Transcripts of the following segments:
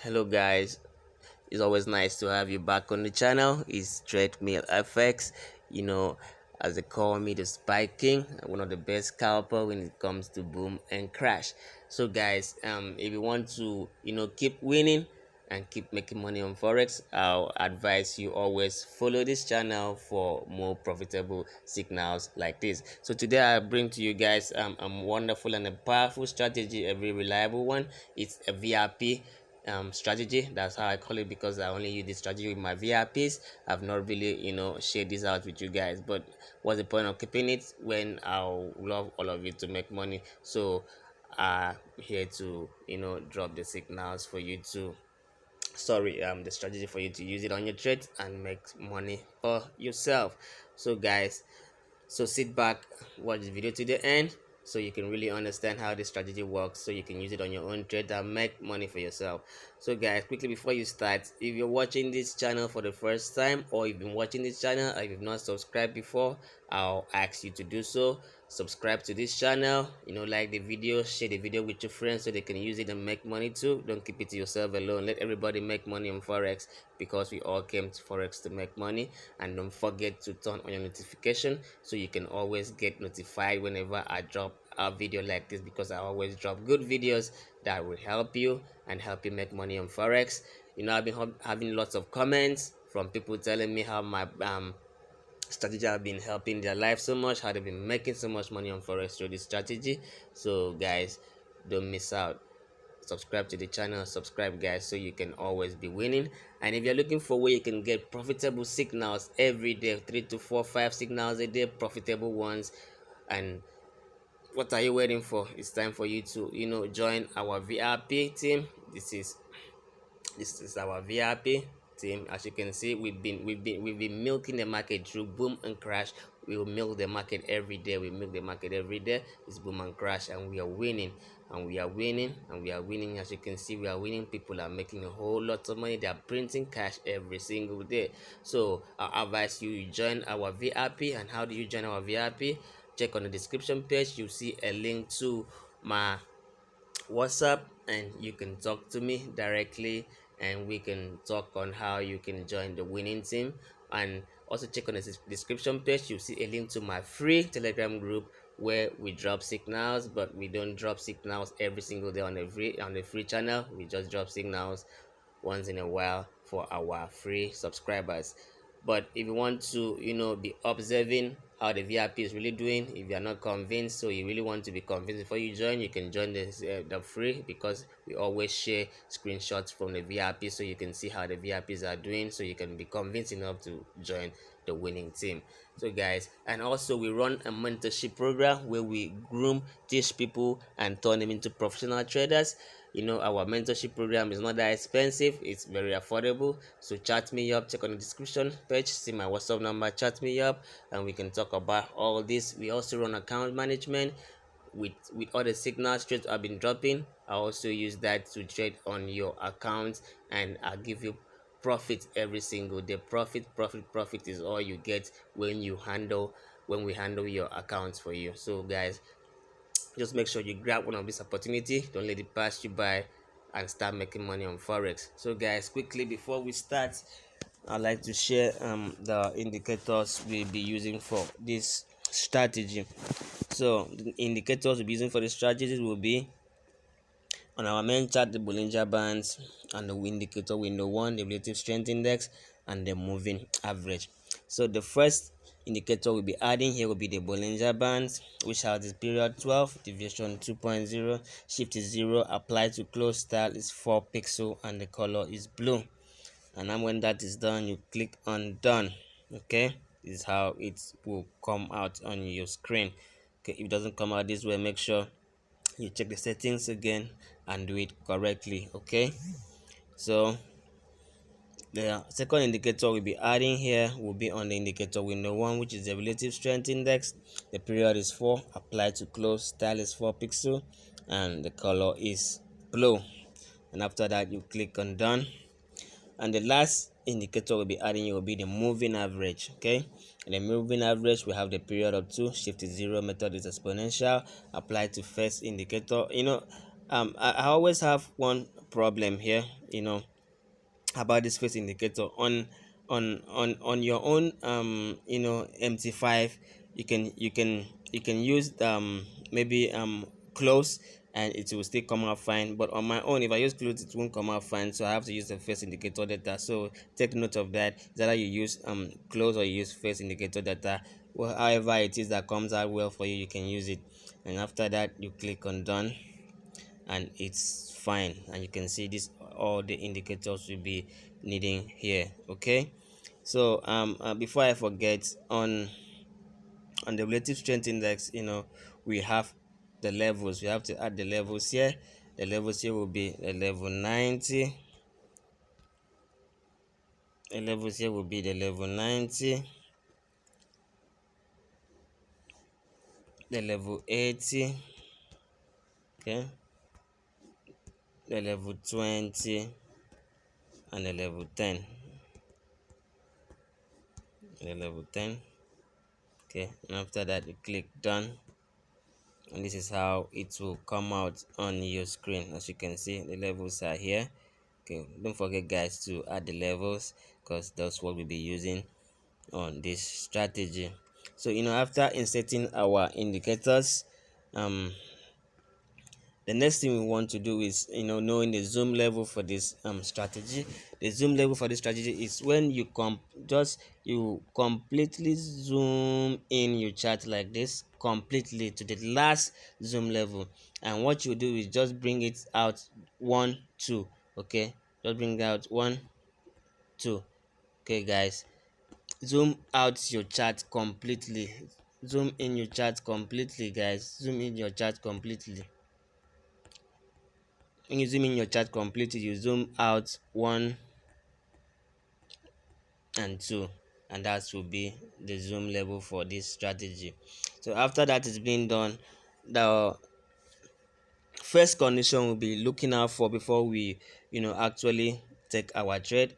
Hello guys, it's always nice to have you back on the channel. It's Treadmill FX. You know, as they call me, the Spike King, one of the best scalper when it comes to boom and crash. So guys, if you want to keep winning and keep making money on forex, I'll advise you always follow this channel for more profitable signals like this. So today I bring to you guys a wonderful and a powerful strategy, a very reliable one. It's a VRP strategy. That's how I call it, because I only use this strategy with my VIPs. I've not really shared this out with you guys, but what's the point of keeping it when I'll love all of you to make money? So here to drop the signals for you to the strategy for you to use it on your trade and make money for yourself. So guys, so sit back, watch the video to the end so you can really understand how this strategy works, so you can use it on your own trade and make money for yourself. So guys, quickly before you start, if you're watching this channel for the first time, or you've been watching this channel and you've not subscribed before, I'll ask you to do so. Subscribe to this channel, like the video, share the video with your friends so they can use it and make money too. Don't keep it to yourself alone. Let everybody make money on forex, because we all came to forex to make money. And don't forget to turn on your notification so you can always get notified whenever I drop a video like this, because I always drop good videos that will help you and help you make money on forex. I've been having lots of comments from people telling me how my strategy have been helping their life so much, how they've been making so much money on forex through this strategy. So guys, don't miss out. Subscribe to the channel, subscribe guys, so you can always be winning. And if you're looking for where you can get profitable signals every day, 3 to 4 5 signals a day, profitable ones, and what are you waiting for? It's time for you to join our VIP team. This is our VIP team. As you can see, we've been milking the market through boom and crash. We will milk the market every day. We milk the market every day. It's boom and crash, and we are winning, and we are winning, and we are winning. As you can see, we are winning. People are making a whole lot of money. They are printing cash every single day. So I advise you join our VIP. And how do you join our VIP? Check on the description page. You see a link to my WhatsApp, and you can talk to me directly, and we can talk on how you can join the winning team. And also check on the description page. You see a link to my free Telegram group where we drop signals, but we don't drop signals every single day on the free channel. We just drop signals once in a while for our free subscribers. But if you want to be observing how the VIP is really doing, if you are not convinced, so you really want to be convinced before you join, you can join the free, because we always share screenshots from the VIP so you can see how the VIPs are doing, so you can be convinced enough to join the winning team. So guys, and also we run a mentorship program where we groom, teach people, and turn them into professional traders. Our mentorship program is not that expensive, it's very affordable. So chat me up, check on the description page, see my WhatsApp number, chat me up, and we can talk about all this. We also run account management with all the signals trades I've been dropping. I also use that to trade on your account, and I'll give you profit every single day. Profit is all you get when we handle your accounts for you. So guys, just make sure you grab one of this opportunity. Don't let it pass you by, and start making money on forex. So guys, quickly before we start, I'd like to share the indicators we'll be using for this strategy. So the indicators we'll be using for the strategies will be on our main chart, the Bollinger Bands, and the indicator window 1, the relative strength index, and the moving average. So the first indicator we'll be adding here will be the Bollinger Bands, which has the period 12, deviation 2.0, shift is 0, apply to close, style is 4 pixel, and the color is blue. And then when that is done, you click on done. Okay, this is how it will come out on your screen. Okay, if it doesn't come out this way, make sure you check the settings again and do it correctly. Okay, so the second indicator we'll be adding here will be on the indicator window 1, which is the relative strength index. The period is 4, apply to close, style is 4 pixel, and the color is blue. And after that, you click on done. And the last indicator we'll be adding here will be the moving average. Okay, and the moving average, we have the period of 2, shift is 0, method is exponential, apply to first indicator. I always have one problem here, about this face indicator on your own, MT5. You can use maybe close, and it will still come out fine. But on my own, if I use close, it won't come out fine, so I have to use the face indicator data. So take note of that. Is either you use close or you use face indicator data. Well, however it is that comes out well for you, you can use it. And after that, you click on done, and it's fine, and you can see this, all the indicators will be needing here. Okay, so before I forget, on the relative strength index, we have the levels. We have to add the levels here. The levels here will be the level 90. The levels here will be the level 90, the level 80, okay, the level 20, and the level 10. The level 10. Okay, and after that you click done, and this is how it will come out on your screen. As you can see, the levels are here. Okay, don't forget guys to add the levels, because that's what we'll be using on this strategy. So after inserting our indicators, um the next thing we want to do is knowing the zoom level for this strategy. The zoom level for this strategy is when you completely zoom in your chart like this, completely to the last zoom level. And what you do is just bring it out 1 2. Okay, just bring out 1 2. Okay guys, zoom out your chart completely. Zoom in your chart completely, guys. Zoom in your chart completely. When you zoom in your chart completely, you zoom out 1 and 2, and that will be the zoom level for this strategy. So after that is being done, the first condition we'll be looking out for before we actually take our trade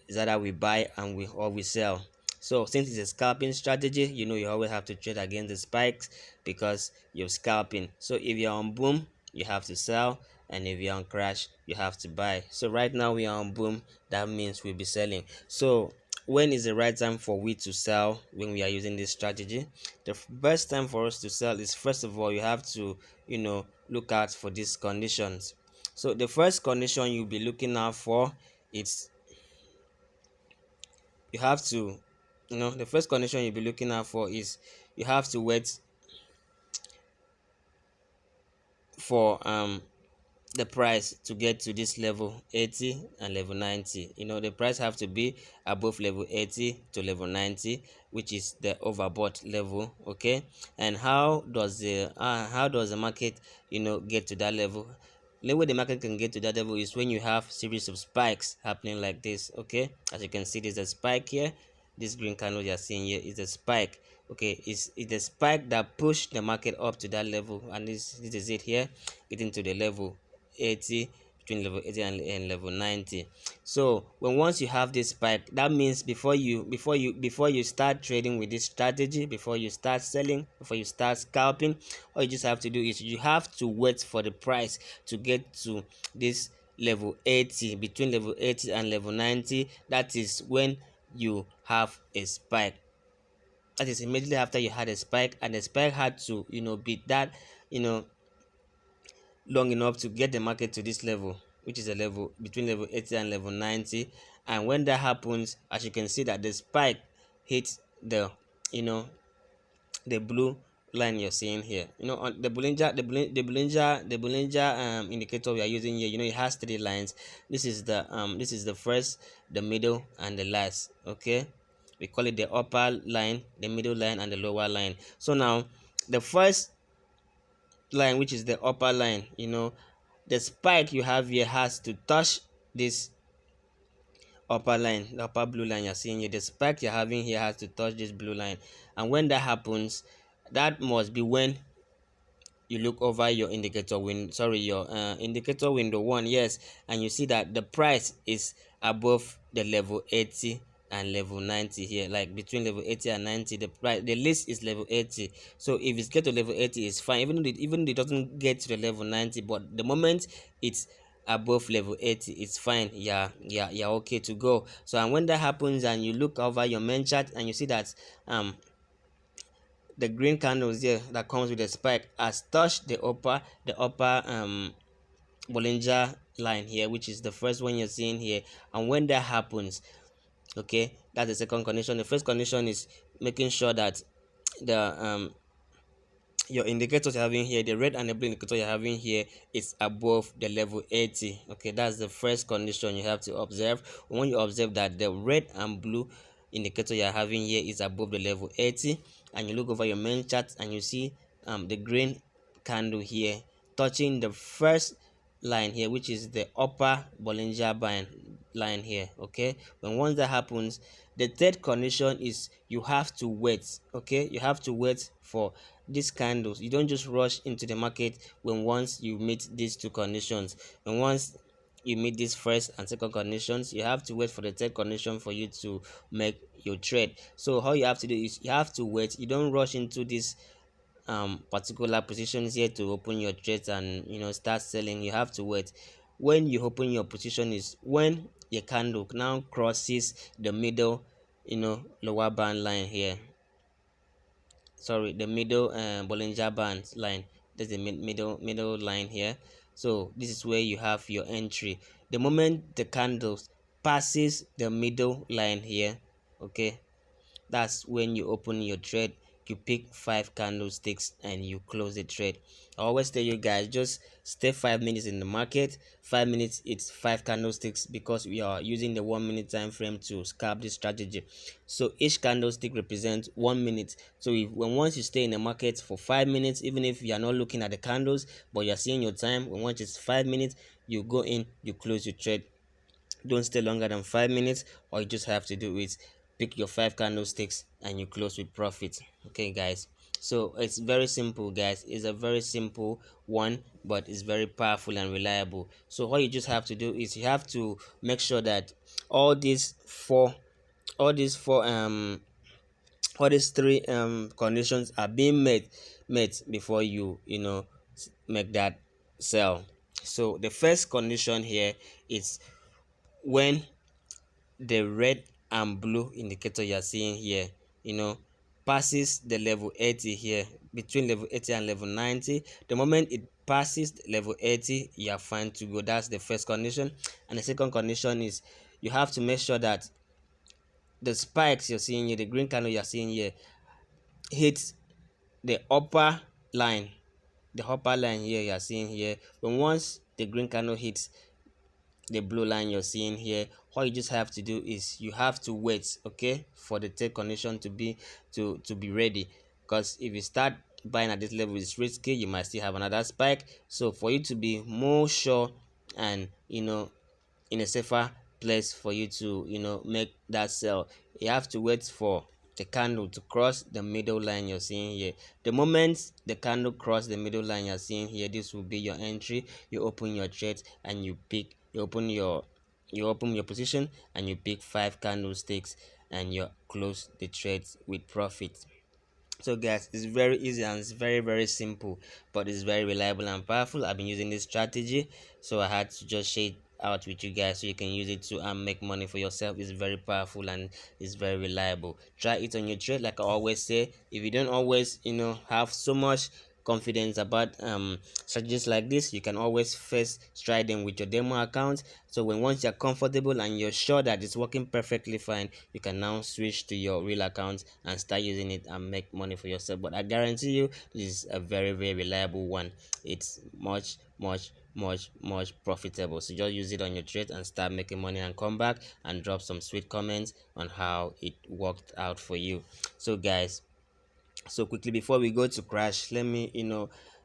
is that we buy and we sell. So since it's a scalping strategy, you always have to trade against the spikes, because you're scalping. So if you're on boom, you have to sell, and if you're on crash, you have to buy. So right now we are on boom, that means we'll be selling. So when is the right time for we to sell when we are using this strategy? The best time for us to sell is, first of all, you have to look out for these conditions. So the first condition you'll be looking out for, it's you have to the first condition you'll be looking out for is you have to wait for the price to get to this level 80 and level 90. The price have to be above level 80 to level 90, which is the overbought level. Okay, and how does the market get to that level? The way the market can get to that level is when you have series of spikes happening like this. Okay, as you can see, there's a spike here. This green candle you're seeing here is a spike. Okay, it's a spike that pushed the market up to that level, and this is it here, getting to the level 80, between level 80 and level 90. So once you have this spike, that means before you start trading with this strategy, before you start selling, before you start scalping, all you just have to do is you have to wait for the price to get to this level 80, between level 80 and level 90. That is when you have a spike. That is immediately after you had a spike, and the spike had to be that you know long enough to get the market to this level, which is a level between level 80 and level 90. And when that happens, as you can see, that the spike hits you know the blue line you're seeing here. On the Bollinger indicator we are using here, it has 3 lines. This is the first, the middle, and the last. Okay, we call it the upper line, the middle line, and the lower line. So now the first line, which is the upper line, the spike you have here has to touch this upper line, the upper blue line you're seeing here. The spike you're having here has to touch this blue line, and when that happens, that must be when you look over your indicator window 1. Yes, and you see that the price is above the level 80 and level 90 here, like between level 80 and 90. The price, the list is level 80. So if it's get to level 80, it's fine, even though it doesn't get to the level 90, but the moment it's above level 80, it's fine. Yeah, okay to go. So and when that happens and you look over your main chart and you see that the green candles here that comes with the spike has touched the upper Bollinger line here, which is the first one you're seeing here. And when that happens, okay, that's the second condition. The first condition is making sure that the your indicators you're having here, the red and the blue indicator you're having here, is above the level 80. Okay, that's the first condition you have to observe. When you observe that the red and blue indicator you're having here is above the level 80, and you look over your main chart and you see the green candle here touching the first line here, which is the upper Bollinger Band line here. Okay, when once that happens, the third condition is you have to wait. Okay, you have to wait for these candles. You don't just rush into the market when once you meet these two conditions. And once you meet these first and second conditions, you have to wait for the third condition for you to make your trade. So how you have to do is you have to wait. You don't rush into this particular positions here to open your trades and start selling. You have to wait. When you open your position is when your candle now crosses the middle lower band line here, sorry, the middle Bollinger Band line. That's the middle line here. So this is where you have your entry. The moment the candle passes the middle line here, okay, that's when you open your trade. You pick 5 candlesticks and you close the trade. I always tell you guys, just stay 5 minutes in the market. 5 minutes, it's 5 candlesticks, because we are using the 1 minute time frame to scalp this strategy. So each candlestick represents 1 minute. So if when once you stay in the market for 5 minutes, even if you are not looking at the candles but you are seeing your time, when once it's 5 minutes, you go in, you close your trade. Don't stay longer than 5 minutes. All you just have to do is pick your 5 candlesticks and you close with profit. Okay guys, so it's very simple guys. It's a very simple one, but it's very powerful and reliable. So all you just have to do is you have to make sure that all these four all these four all these three conditions are being met before you make that sell. So the first condition here is when the red and blue indicator you're seeing here passes the level 80 here, between level 80 and level 90. The moment it passes level 80, you are fine to go. That's the first condition. And the second condition is you have to make sure that the spikes you're seeing here, the green candle you're seeing here, hits the upper line, here you're seeing here. When once the green candle hits the blue line you're seeing here, all you just have to do is you have to wait, okay, for the third condition to be ready. Because if you start buying at this level, it's risky. You might still have another spike. So for you to be more sure and in a safer place for you to make that sell, you have to wait for the candle to cross the middle line you're seeing here. The moment the candle cross the middle line you're seeing here, this will be your entry. You open your trade and you open your position and you pick 5 candlesticks and you close the trades with profit. So guys, it's very easy and it's very simple, but it's very reliable and powerful. I've been using this strategy, so I had to just share it out with you guys so you can use it to make money for yourself. It's very powerful and it's very reliable. Try it on your trade. Like I always say, if you don't always have so much confidence about strategies like this, you can always first try them with your demo account. So when once you're comfortable and you're sure that it's working perfectly fine, you can now switch to your real account and start using it and make money for yourself. But I guarantee you, this is a very reliable one. It's much profitable. So just use it on your trade and start making money, and come back and drop some sweet comments on how it worked out for you. So guys, so quickly before we go to crash, let me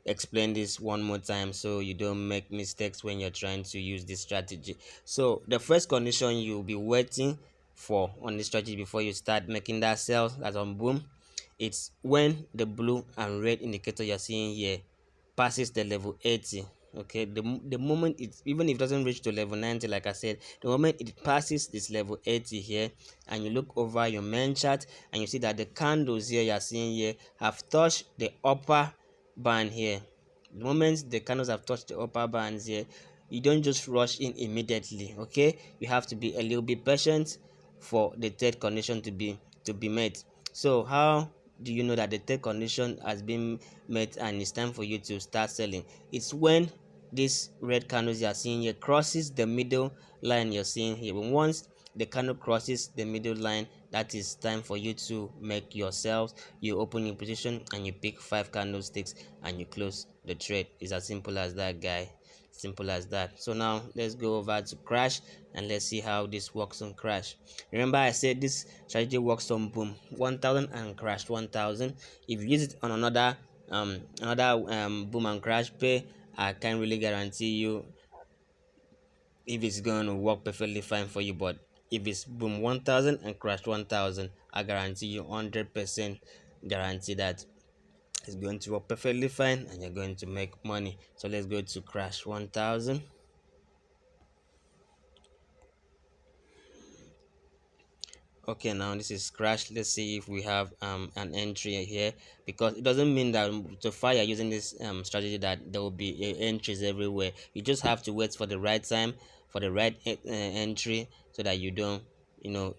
explain this one more time so you don't make mistakes when you're trying to use this strategy. So the first condition you'll be waiting for on this strategy before you start making that sell, that's on boom, it's when the blue and red indicator you're seeing here passes the level 80. Okay, the moment it, even if it doesn't reach to level 90, like I said, the moment it passes this level 80 here, and you look over your main chart and you see that the candles here you are seeing here have touched the upper band here. The moment the candles have touched the upper bands here, you don't just rush in immediately. Okay, you have to be a little bit patient for the third condition to be met. So how do you know that the third condition has been met and it's time for you to start selling? It's when this red candles you are seeing here crosses the middle line you're seeing here. When once the candle crosses the middle line, that is time for you to make your sales. You open your position and you pick 5 candlesticks and you close the trade. It's as simple as that, guy. Simple as that. So now let's go over to crash and let's see how this works on crash. Remember I said this strategy works on boom 1000 and crash 1000. If you use it on another boom and crash pay, I can't really guarantee you if it's going to work perfectly fine for you. But if it's boom 1000 and crash 1000, I guarantee you 100% guarantee that it's going to work perfectly fine and you're going to make money. So let's go to crash 1000. Okay, now this is crash. Let's see if we have an entry here, because it doesn't mean that so far you're using this strategy that there will be entries everywhere. You just have to wait for the right time for the right entry, so that you don't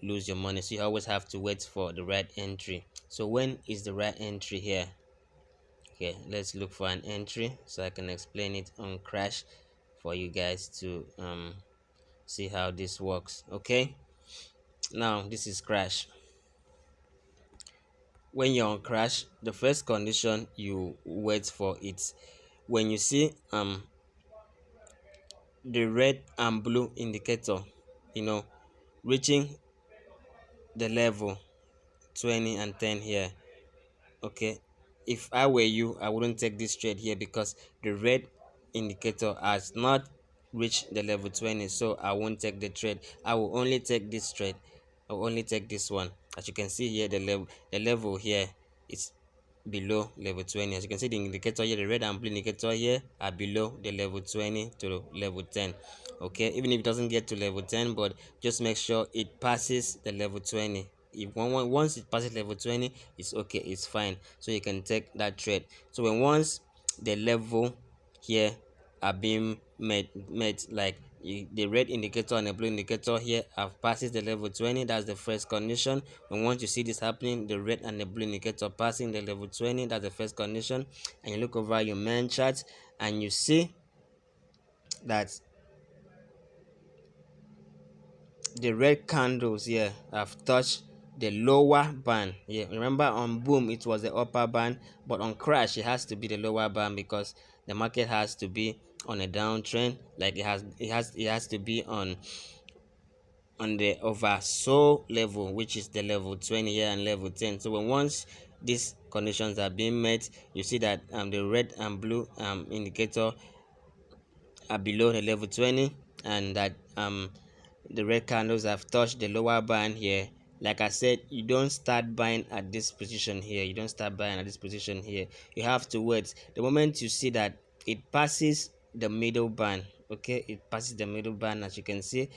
lose your money. So you always have to wait for the right entry. So when is the right entry here? Okay, let's look for an entry so I can explain it on crash for you guys to see how this works. Okay, now this is crash. When you're on crash, the first condition you wait for it when you see the red and blue indicator reaching the level 20 and 10 here. Okay, if I were you, I wouldn't take this trade here, because the red indicator has not reached the level 20, so I won't take the trade. I will only take this trade. I will only take this one. As you can see here, the level here is below level 20. As you can see, the indicator here, the red and blue indicator here, are below the level 20 to level 10. Okay, even if it doesn't get to level 10, but just make sure it passes the level 20. If once it passes level 20, it's okay, it's fine, so you can take that trade. So when once the level here are being met, like the red indicator and the blue indicator here have passes the level 20, that's the first condition. And once you see this happening, the red and the blue indicator passing the level 20, that's the first condition. And you look over your main chart and you see that the red candles here have touched the lower band. Yeah, remember on boom it was the upper band, but on crash it has to be the lower band, because the market has to be on a downtrend. Like it has to be on the oversold level, which is the level 20 here and level 10. So when once these conditions are being met, you see that the red and blue indicator are below the level 20, and that the red candles have touched the lower band here. Like I said, you don't start buying at this position here. You don't start buying at this position here. You have to wait. The moment you see that it passes the middle band, okay, it passes the middle band. As you can see,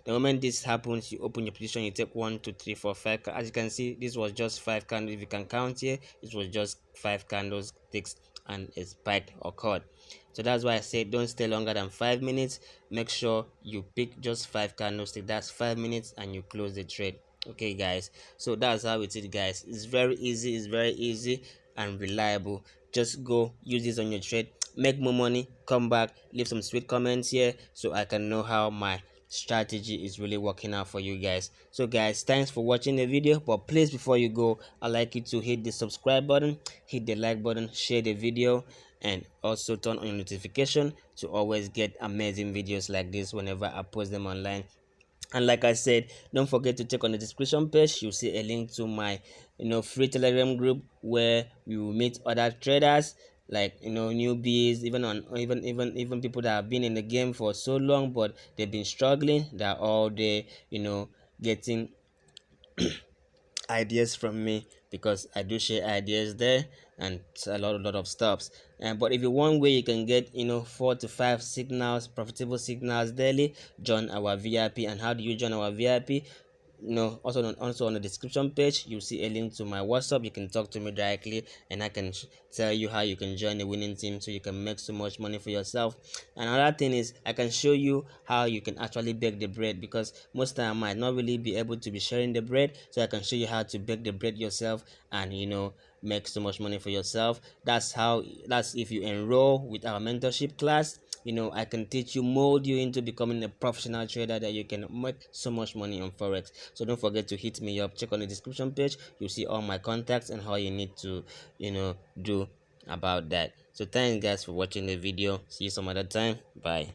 the moment this happens, you open your position, you take 1 2 3 4 5. As you can see, this was just 5 candles. If you can count here, it was just 5 candlesticks and a spike occurred. So that's why I say don't stay longer than 5 minutes. Make sure you pick just 5 candlesticks. That's 5 minutes and you close the trade. Okay, guys, so that's how it is, guys. It's very easy, it's very easy and reliable. Just go use this on your trade, make more money, come back, leave some sweet comments here so I can know how my strategy is really working out for you guys. So guys, thanks for watching the video, but please, before you go, I'd like you to hit the subscribe button, hit the like button, share the video, and also turn on your notification to always get amazing videos like this whenever I post them online. And like I said, don't forget to check on the description page. You'll see a link to my free Telegram group, where we will meet other traders, like newbies, even people that have been in the game for so long but they've been struggling. They're all there, getting ideas from me because I do share ideas there and a lot of stuffs. But if you want where you can get 4 to 5 signals, profitable signals daily, join our VIP. And how do you join our VIP? Also on the description page you'll see a link to my WhatsApp. You can talk to me directly and I can tell you how you can join the winning team so you can make so much money for yourself. And another thing is I can show you how you can actually bake the bread, because most time I might not really be able to be sharing the bread, so I can show you how to bake the bread yourself and make so much money for yourself. That's if you enroll with our mentorship class. I can teach you, mold you into becoming a professional trader that you can make so much money on forex. So don't forget to hit me up. Check on the description page. You'll see all my contacts and how you need to do about that. So thanks guys for watching the video. See you some other time. Bye.